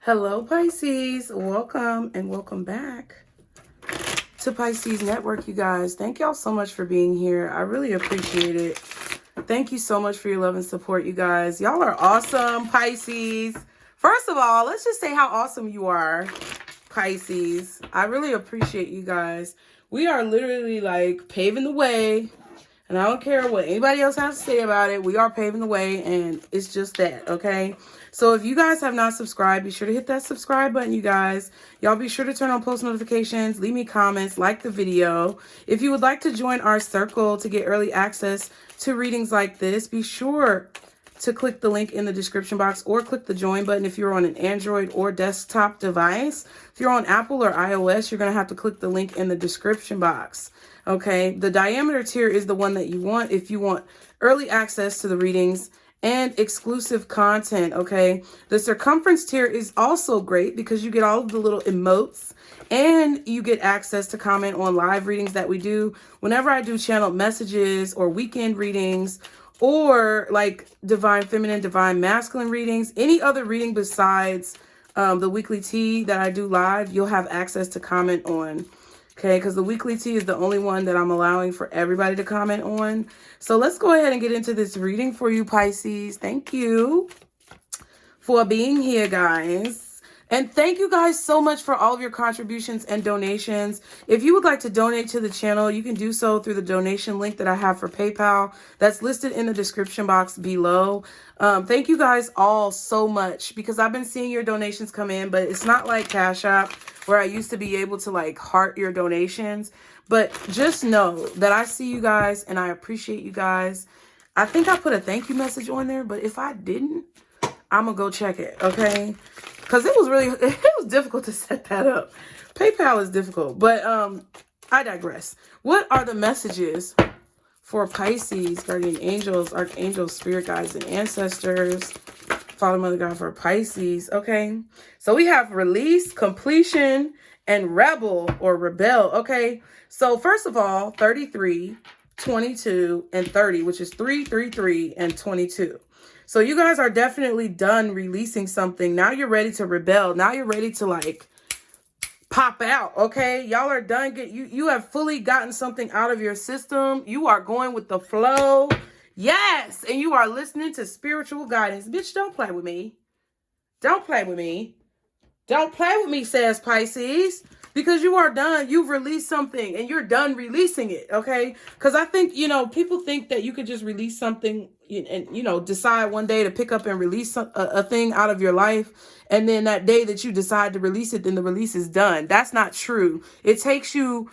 Hello, Pisces. Welcome and welcome back to Pisces Network, you guys. Thank y'all so much for being here. I really appreciate it. Thank you so much for your love and support, you guys. Y'all are awesome, Pisces. First of all, let's just say how awesome you are, Pisces. I really appreciate you guys. We are literally like paving the way. And I don't care what anybody else has to say about it. We are paving the way, and it's just that, okay? So if you guys have not subscribed, be sure to hit that subscribe button, you guys. Y'all be sure to turn on post notifications, leave me comments, like the video. If you would like to join our circle to get early access to readings like this, be sure to click the link in the description box or click the join button if you're on an Android or desktop device. If you're on Apple or iOS, you're going to have to click the link in the description box. Okay, the diameter tier is the one that you want if you want early access to the readings and exclusive content. Okay, the circumference tier is also great because you get all of the little emotes and you get access to comment on live readings that we do whenever I do channeled messages or weekend readings or like divine feminine, divine masculine readings. Any other reading besides the weekly tea that I do live, you'll have access to comment on. Okay, because the weekly tea is the only one that I'm allowing for everybody to comment on. So let's go ahead and get into this reading for you, Pisces. Thank you for being here, guys. And thank you guys so much for all of your contributions and donations. If you would like to donate to the channel, you can do so through the donation link that I have for PayPal. That's listed in the description box below. Thank you guys all so much because I've been seeing your donations come in, but it's not like Cash App where I used to be able to like heart your donations. But just know that I see you guys and I appreciate you guys. I think I put a thank you message on there, but if I didn't, I'm gonna go check it, okay? Because it was difficult to set that up. PayPal is difficult, but I digress. What are the messages for Pisces, guardian angels, archangels, spirit guides, and ancestors? Father, Mother, God for Pisces, okay? So we have release, completion, and rebel or rebel, okay? So first of all, 33, 22, and 30, which is 3, 3, 3, and 22. So you guys are definitely done releasing something. Now you're ready to rebel. Now you're ready to like pop out, okay? Y'all are done. You have fully gotten something out of your system. You are going with the flow. Yes, and you are listening to spiritual guidance. Bitch, don't play with me. Don't play with me. Don't play with me, says Pisces, because you are done. You've released something and you're done releasing it, okay? Because I think, people think that you could just release something and, decide one day to pick up and release a thing out of your life. And then that day that you decide to release it, then the release is done. That's not true. It takes you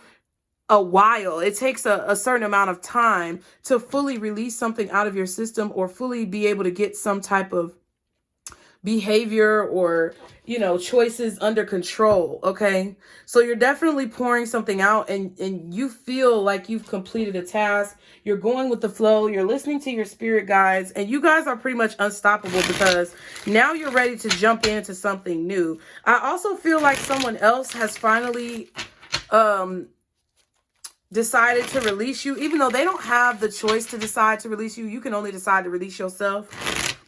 a while. It takes a certain amount of time to fully release something out of your system or fully be able to get some type of behavior or, choices under control. Okay. So you're definitely pouring something out and you feel like you've completed a task. You're going with the flow. You're listening to your spirit guides and you guys are pretty much unstoppable because now you're ready to jump into something new. I also feel like someone else has finally, decided to release you, even though they don't have the choice to decide to release you. You can only decide to release yourself.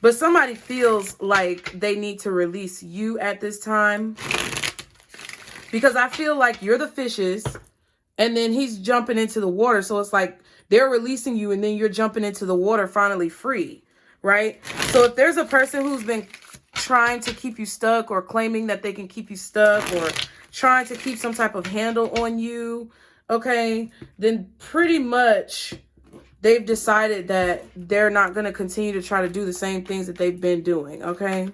But somebody feels like they need to release you at this time. Because I feel like you're the fishes and then he's jumping into the water. So it's like they're releasing you and then you're jumping into the water finally free, right? So if there's a person who's been trying to keep you stuck or claiming that they can keep you stuck or trying to keep some type of handle on you, okay, then pretty much they've decided that they're not going to continue to try to do the same things that they've been doing, okay?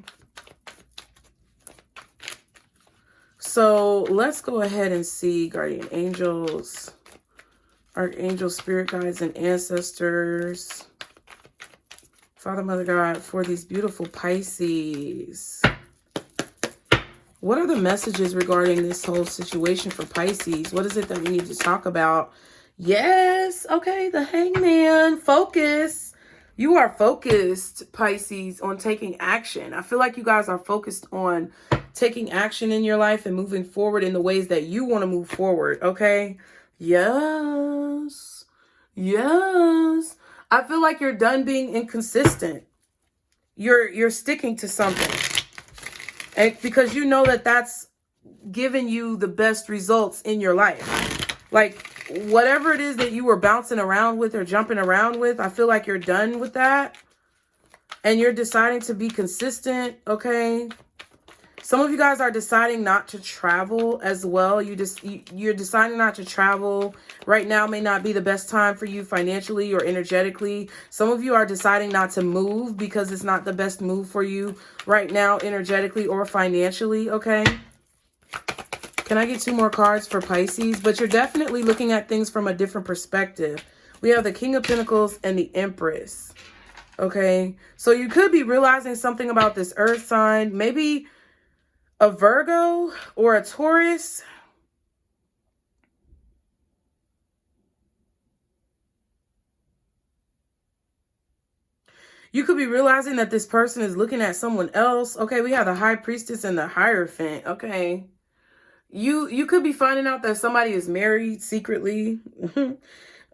So let's go ahead and see guardian angels, archangels, spirit guides, and ancestors. Father, Mother, God, for these beautiful Pisces. What are the messages regarding this whole situation for Pisces? What is it that we need to talk about? Yes. Okay. The Hangman. Focus. You are focused, Pisces, on taking action. I feel like you guys are focused on taking action in your life and moving forward in the ways that you want to move forward. Okay. Yes. Yes. I feel like you're done being inconsistent. You're sticking to something. And because you know that that's giving you the best results in your life. Like, whatever it is that you were bouncing around with or jumping around with, I feel like you're done with that. And you're deciding to be consistent, okay? Some of you guys are deciding not to travel as well. You're deciding not to travel. Right now may not be the best time for you financially or energetically. Some of you are deciding not to move because it's not the best move for you right now, energetically or financially, okay? Can I get 2 more cards for Pisces? But you're definitely looking at things from a different perspective. We have the King of Pentacles and the Empress, okay? So you could be realizing something about this earth sign, maybe a Virgo or a Taurus. You could be realizing that this person is looking at someone else. Okay, we have the High Priestess and the Hierophant. Okay. You could be finding out that somebody is married secretly. You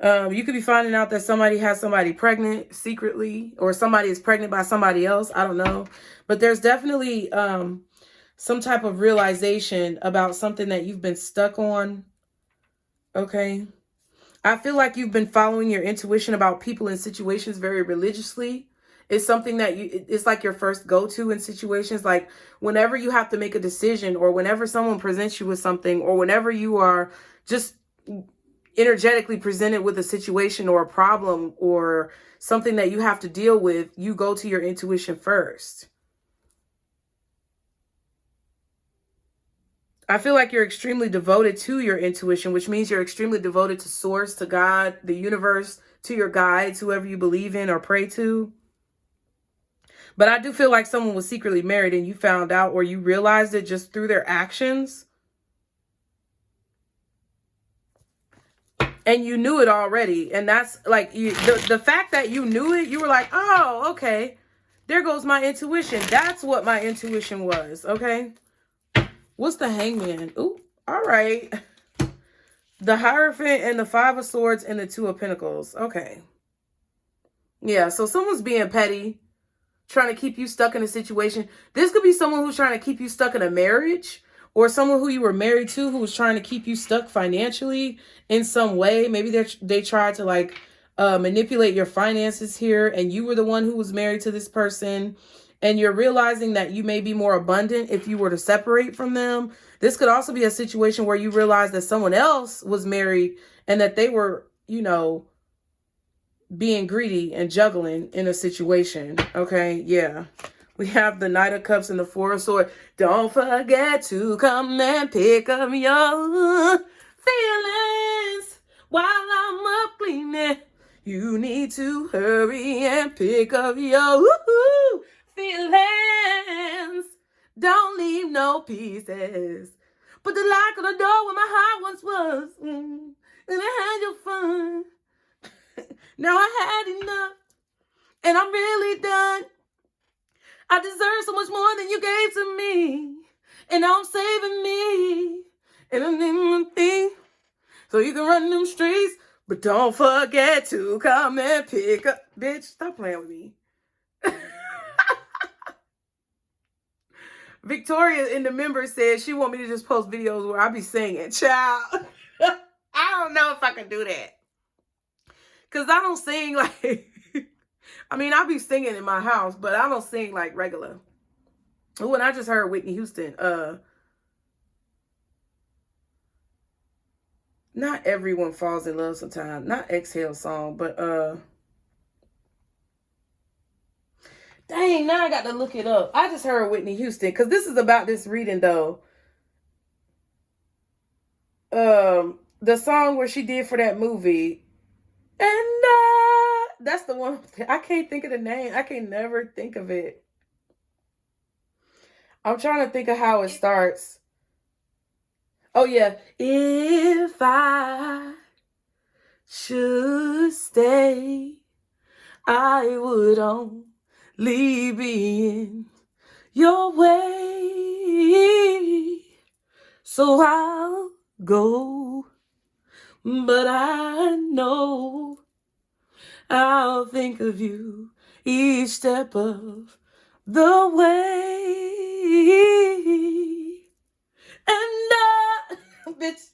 could be finding out that somebody has somebody pregnant secretly, or somebody is pregnant by somebody else. I don't know. But there's definitely some type of realization about something that you've been stuck on. Okay. I feel like you've been following your intuition about people and situations very religiously. It's something that it's like your first go-to in situations. Like whenever you have to make a decision, or whenever someone presents you with something, or whenever you are just energetically presented with a situation or a problem or something that you have to deal with, you go to your intuition first. I feel like you're extremely devoted to your intuition, which means you're extremely devoted to source, to God, the universe, to your guides, whoever you believe in or pray to. But I do feel like someone was secretly married and you found out, or you realized it just through their actions. And you knew it already. And that's like the fact that you knew it, you were like, oh, okay, there goes my intuition. That's what my intuition was. Okay. What's the Hangman? Ooh, all right. The Hierophant and the 5 of Swords and the 2 of Pentacles. Okay. Yeah, so someone's being petty, trying to keep you stuck in a situation. This could be someone who's trying to keep you stuck in a marriage, or someone who you were married to who was trying to keep you stuck financially in some way. Maybe they tried to like manipulate your finances here, and you were the one who was married to this person. And you're realizing that you may be more abundant if you were to separate from them. This could also be a situation where you realize that someone else was married and that they were, you know, being greedy and juggling in a situation. Okay, yeah. We have the Knight of Cups and the 4 of Swords. Don't forget to come and pick up your feelings while I'm up cleaning. You need to hurry and pick up your feelings. Don't leave no pieces. Put the lock on the door where my heart once was. And I had your fun. Now I had enough. And I'm really done. I deserve so much more than you gave to me. And now I'm saving me. And I'm in thing. So you can run them streets. But don't forget to come and pick up. Bitch, stop playing with me. Victoria in the members said she want me to just post videos where I be singing. Child. I don't know if I can do that. Because I don't sing like... I mean, I be singing in my house, but I don't sing like regular. Oh, and I just heard Whitney Houston. Not Everyone Falls in Love Sometimes. Not Exhale song, but dang, now I got to look it up. I just heard Whitney Houston, because this is about this reading though. The song where she did for that movie. And that's the one. I can't think of the name. I can never think of it. I'm trying to think of how it starts. Oh, yeah. If I should stay, I would only be in your way. So I'll go. But I know I'll think of you each step of the way. And bitch.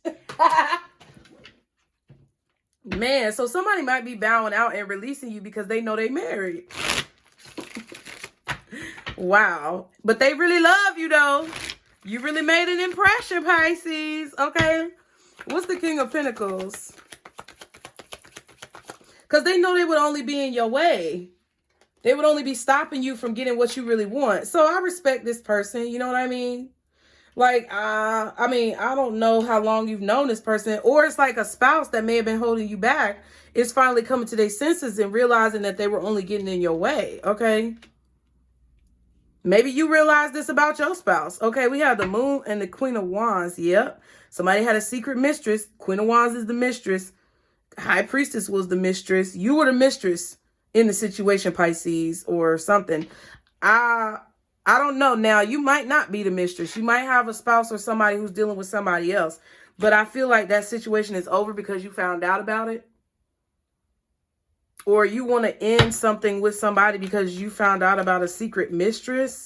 Man, so somebody might be bowing out and releasing you because they know they married. Wow. But they really love you, though. You really made an impression, Pisces. Okay. What's the King of Pentacles? Because they know they would only be in your way. They would only be stopping you from getting what you really want. So I respect this person. You know what I mean? Like, I mean, I don't know how long you've known this person. Or it's like a spouse that may have been holding you back is finally coming to their senses and realizing that they were only getting in your way. Okay. Maybe you realize this about your spouse. Okay, we have the Moon and the Queen of Wands. Yep. Somebody had a secret mistress. Queen of Wands is the mistress. High Priestess was the mistress. You were the mistress in the situation, Pisces, or something. I don't know. Now, you might not be the mistress. You might have a spouse or somebody who's dealing with somebody else. But I feel like that situation is over because you found out about it. Or you want to end something with somebody because you found out about a secret mistress.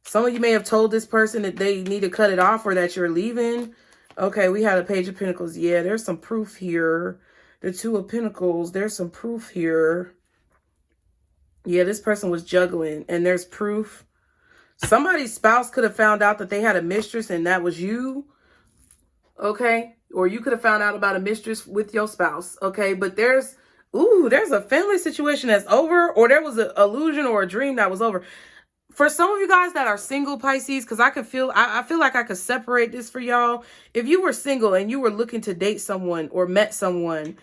Some of you may have told this person that they need to cut it off or that you're leaving. Okay, we had a Page of Pentacles. Yeah, there's some proof here. The Two of Pentacles, there's some proof here. Yeah, this person was juggling and there's proof. Somebody's spouse could have found out that they had a mistress and that was you. Okay, or you could have found out about a mistress with your spouse. Okay, but there's a family situation that's over, or there was an illusion or a dream that was over. For some of you guys that are single, Pisces, because I feel like I could separate this for y'all. If you were single and you were looking to date someone or met someone,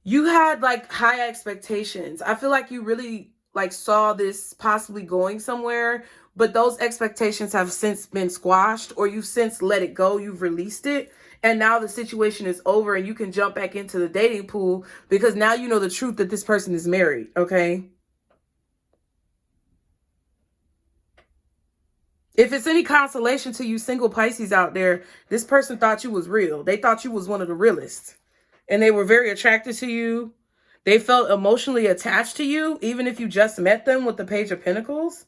you had like high expectations. I feel like you really like saw this possibly going somewhere, but those expectations have since been squashed, or you've since let it go. You've released it. And now the situation is over and you can jump back into the dating pool because now you know the truth that this person is married. Okay. If it's any consolation to you single Pisces out there, this person thought you was real. They thought you was one of the realest. And they were very attracted to you. They felt emotionally attached to you, even if you just met them with the Page of Pentacles.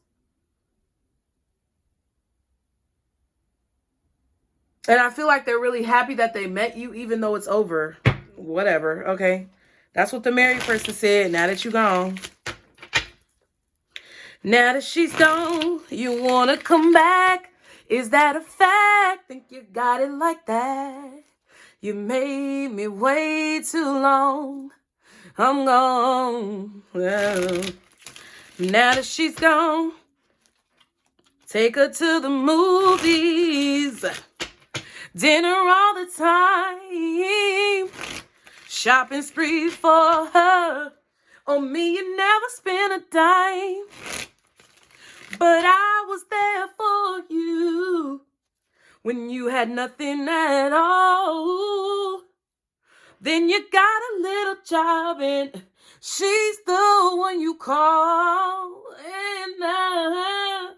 And I feel like they're really happy that they met you, even though it's over. Whatever, okay? That's what the married person said. Now that you're gone. Now that she's gone, you want to come back. Is that a fact? Think you got it like that? You made me wait too long. I'm gone. Well, now that she's gone, take her to the movies. Dinner all the time. Shopping spree for her. On me, you never spent a dime. But I was there for you when you had nothing at all. Then you got a little job and she's the one you call. And now,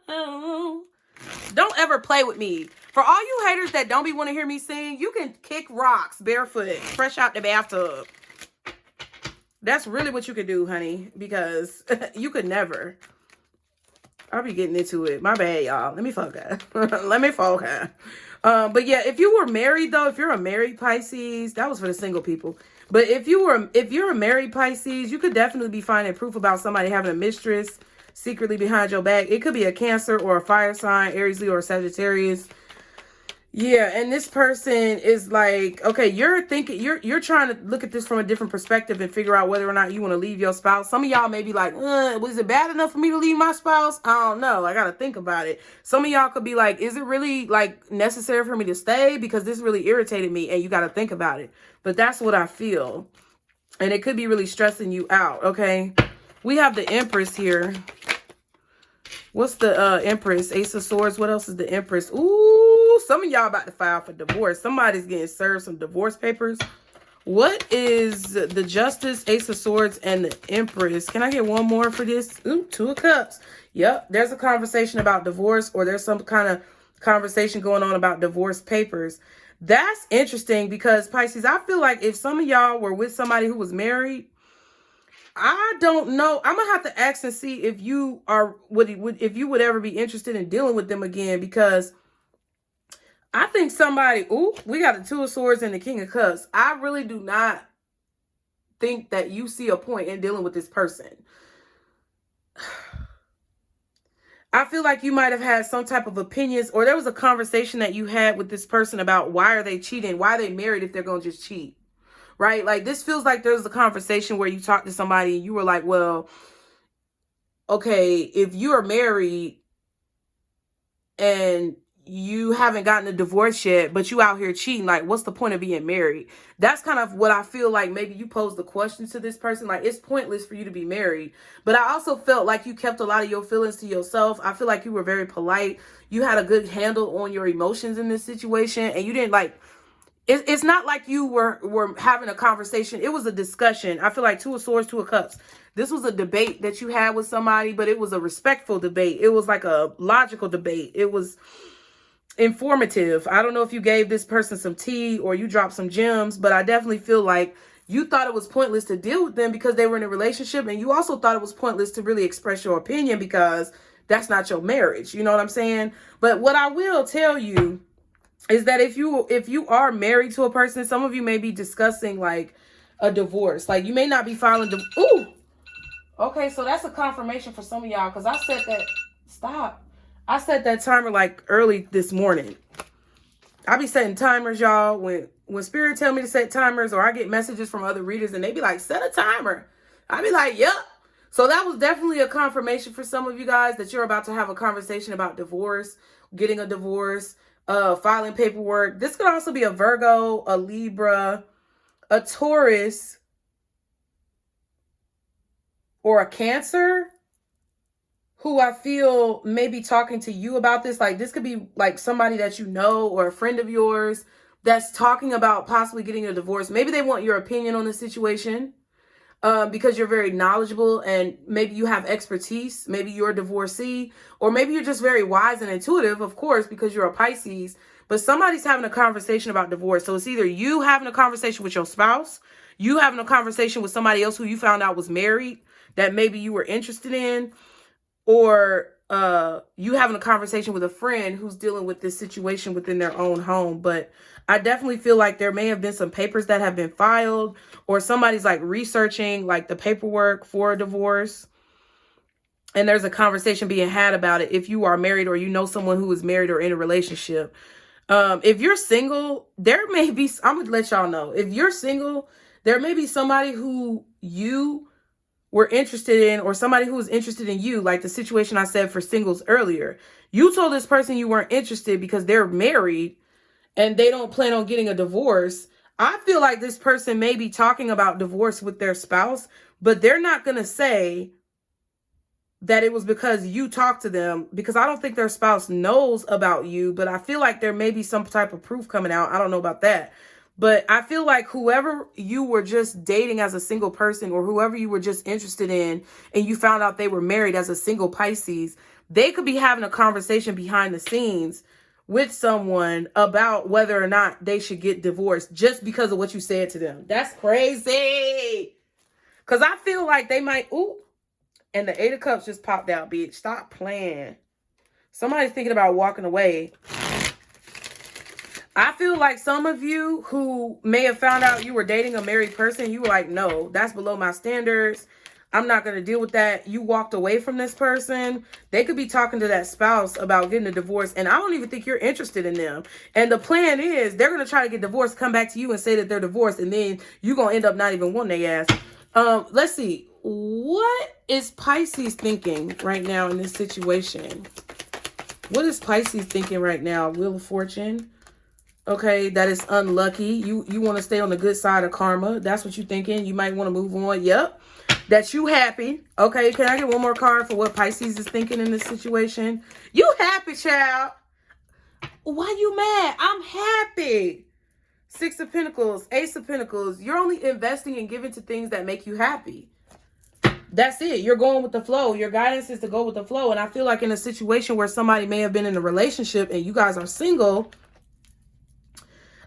don't ever play with me. For all you haters that don't be want to hear me sing, you can kick rocks barefoot, fresh out the bathtub. That's really what you could do, honey, because you could never. I'll be getting into it. My bad, y'all. Let me focus. Let me focus. But yeah, if you were married though, if you're a married Pisces, that was for the single people. But if you're a married Pisces, you could definitely be finding proof about somebody having a mistress secretly behind your back. It could be a Cancer or a fire sign, Aries, Leo, or Sagittarius. Yeah, and this person is like, okay, you're trying to look at this from a different perspective and figure out whether or not you want to leave your spouse. Some of y'all may be like, was it bad enough for me to leave my spouse? I don't know. I got to think about it. Some of y'all could be like, is it really like necessary for me to stay? Because this really irritated me, and you got to think about it. But that's what I feel. And it could be really stressing you out, okay? We have the Empress here. What's the Empress? Ace of Swords. What else is the Empress? Ooh, some of y'all about to file for divorce. Somebody's getting served some divorce papers. What is the Justice, Ace of Swords, and the Empress? Can I get one more for this? Ooh, Two of Cups. Yep, there's a conversation about divorce, or there's some kind of conversation going on about divorce papers. That's interesting because, Pisces, I feel like if some of y'all were with somebody who was married, I don't know. I'm gonna have to ask and see if you are if you would ever be interested in dealing with them again, because I think somebody, ooh, we got the Two of Swords and the King of Cups. I really do not think that you see a point in dealing with this person. I feel like you might have had some type of opinions, or there was a conversation that you had with this person about why are they cheating? Why are they married if they're going to just cheat? Right? Like, this feels like there's a conversation where you talked to somebody and you were like, well, okay, if you are married and you haven't gotten a divorce yet, but you out here cheating, like, what's the point of being married? That's kind of what I feel like maybe you posed the question to this person. Like, it's pointless for you to be married. But I also felt like you kept a lot of your feelings to yourself. I feel like you were very polite. You had a good handle on your emotions in this situation, and you didn't like, it's not like you were having a conversation. It was a discussion. I feel like Two of Swords, Two of Cups. This was a debate that you had with somebody, but it was a respectful debate. It was like a logical debate. It was informative. I don't know if you gave this person some tea or you dropped some gems, but I definitely feel like you thought it was pointless to deal with them because they were in a relationship, and you also thought it was pointless to really express your opinion because that's not your marriage. You know what I'm saying? But what I will tell you is that if you are married to a person, some of you may be discussing like a divorce. Like, you may not be filing ooh. Okay, so that's a confirmation for some of y'all, because I set that I set that timer like early this morning. I be setting timers, y'all. When Spirit tell me to set timers, or I get messages from other readers and they be like, set a timer, I be like, yep. So that was definitely a confirmation for some of you guys that you're about to have a conversation about divorce, getting a divorce, filing paperwork. This could also be a Virgo, a Libra, a Taurus, or a Cancer who I feel may be talking to you about this. Like, this could be like somebody that you know or a friend of yours that's talking about possibly getting a divorce. Maybe they want your opinion on the situation because you're very knowledgeable and maybe you have expertise. Maybe you're a divorcee, or maybe you're just very wise and intuitive, of course, because you're a Pisces. But somebody's having a conversation about divorce. So it's either you having a conversation with your spouse, you having a conversation with somebody else who you found out was married that maybe you were interested in, or you having a conversation with a friend who's dealing with this situation within their own home. But I definitely feel like there may have been some papers that have been filed, or somebody's like researching like the paperwork for a divorce, and there's a conversation being had about it if you are married or you know someone who is married or in a relationship. If you're single, there may be, I'm gonna let y'all know, if you're single, there may be somebody who you were interested in, or somebody who was interested in you, like the situation I said for singles earlier. You told this person you weren't interested because they're married and they don't plan on getting a divorce. I feel like this person may be talking about divorce with their spouse, but they're not going to say that it was because you talked to them, because I don't think their spouse knows about you, but I feel like there may be some type of proof coming out. I don't know about that. But I feel like whoever you were just dating as a single person, or whoever you were just interested in, and you found out they were married as a single Pisces, they could be having a conversation behind the scenes with someone about whether or not they should get divorced just because of what you said to them. That's crazy. Because I feel like they might, ooh, and the Eight of Cups just popped out, bitch. Stop playing. Somebody's thinking about walking away. I feel like some of you who may have found out you were dating a married person, you were like, no, that's below my standards. I'm not going to deal with that. You walked away from this person. They could be talking to that spouse about getting a divorce, and I don't even think you're interested in them. And the plan is they're going to try to get divorced, come back to you and say that they're divorced, and then you're going to end up not even wanting their ass. Let's see. What is Pisces thinking right now in this situation? What is Pisces thinking right now? Wheel of Fortune. Okay, that is unlucky. You want to stay on the good side of karma. That's what you're thinking. You might want to move on. Yep. That you happy. Okay, can I get one more card for what Pisces is thinking in this situation? You happy, child. Why you mad? I'm happy. Six of Pentacles, Ace of Pentacles. You're only investing and giving to things that make you happy. That's it. You're going with the flow. Your guidance is to go with the flow. And I feel like in a situation where somebody may have been in a relationship and you guys are single,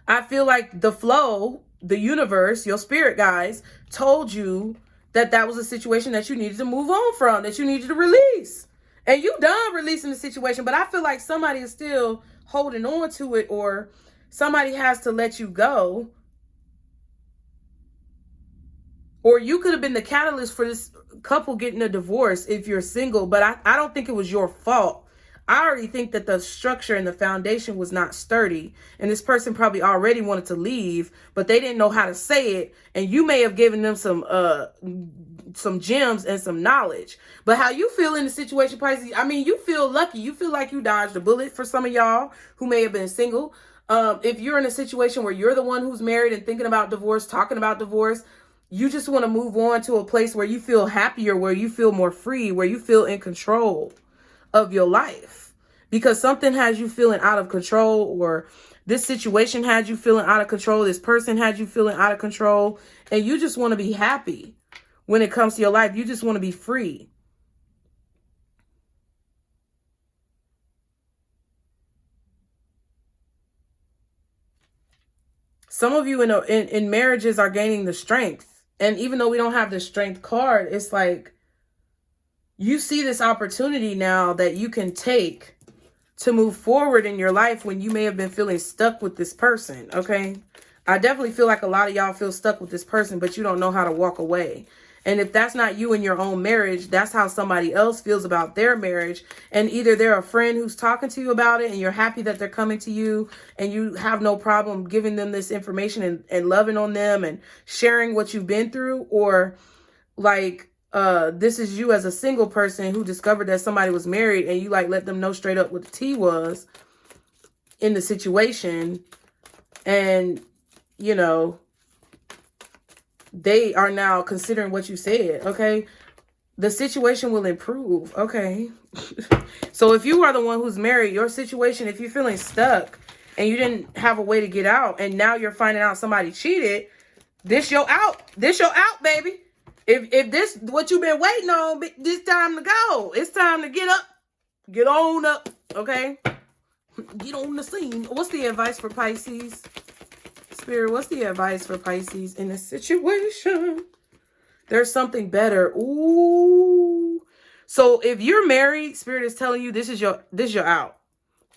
I feel like the flow, the universe, your spirit guys told you that was a situation that you needed to move on from, that you needed to release. And you done releasing the situation, but I feel like somebody is still holding on to it, or somebody has to let you go. Or you could have been the catalyst for this couple getting a divorce if you're single, but I don't think it was your fault. I already think that the structure and the foundation was not sturdy, and this person probably already wanted to leave, but they didn't know how to say it, and you may have given them some gems and some knowledge. But how you feel in the situation, Pisces, I mean, you feel lucky. You feel like you dodged a bullet for some of y'all who may have been single. If you're in a situation where you're the one who's married and thinking about divorce, talking about divorce, you just want to move on to a place where you feel happier, where you feel more free, where you feel in control of your life, because something has you feeling out of control, or this situation had you feeling out of control. This person had you feeling out of control, and you just want to be happy when it comes to your life. You just want to be free. Some of you in marriages are gaining the strength. And even though we don't have the strength card, it's like you see this opportunity now that you can take to move forward in your life when you may have been feeling stuck with this person, okay? I definitely feel like a lot of y'all feel stuck with this person, but you don't know how to walk away. And if that's not you in your own marriage, that's how somebody else feels about their marriage. And either they're a friend who's talking to you about it and you're happy that they're coming to you and you have no problem giving them this information and loving on them and sharing what you've been through, or like this is you as a single person who discovered that somebody was married and you like let them know straight up what the tea was in the situation, and you know they are now considering what you said, okay? The situation will improve, okay? So if you are the one who's married, your situation, if you're feeling stuck and you didn't have a way to get out, and now you're finding out somebody cheated, this your out. This your out, baby. If this what you've been waiting on, this time to go. It's time to get up. Get on up, okay? Get on the scene. What's the advice for Pisces? Spirit, what's the advice for Pisces in this situation? There's something better. Ooh. So if you're married, Spirit is telling you this is your out.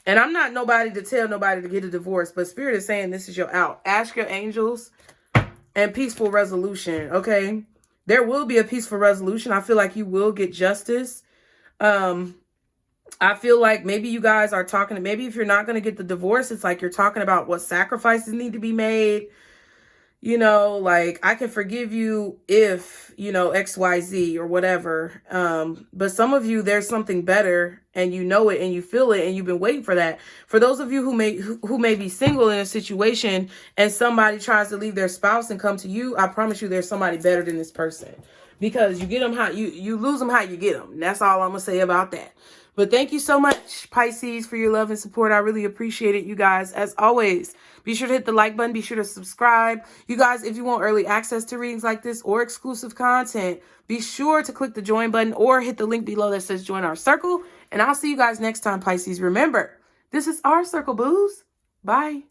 And I'm not nobody to tell nobody to get a divorce, but Spirit is saying this is your out. Ask your angels and peaceful resolution, okay? There will be a peaceful resolution. I feel like you will get justice. I feel like maybe you guys are talking, maybe if you're not going to get the divorce, it's like you're talking about what sacrifices need to be made. You know, like, I can forgive you if, you know, XYZ or whatever. But some of you, there's something better and you know it and you feel it and you've been waiting for that. For those of you who may be single in a situation and somebody tries to leave their spouse and come to you, I promise you there's somebody better than this person. Because you get them how you lose them how you get them. And that's all I'm going to say about that. But thank you so much, Pisces, for your love and support. I really appreciate it, you guys. As always, be sure to hit the like button. Be sure to subscribe. You guys, if you want early access to readings like this or exclusive content, be sure to click the join button or hit the link below that says join our circle. And I'll see you guys next time, Pisces. Remember, this is our circle, booze. Bye.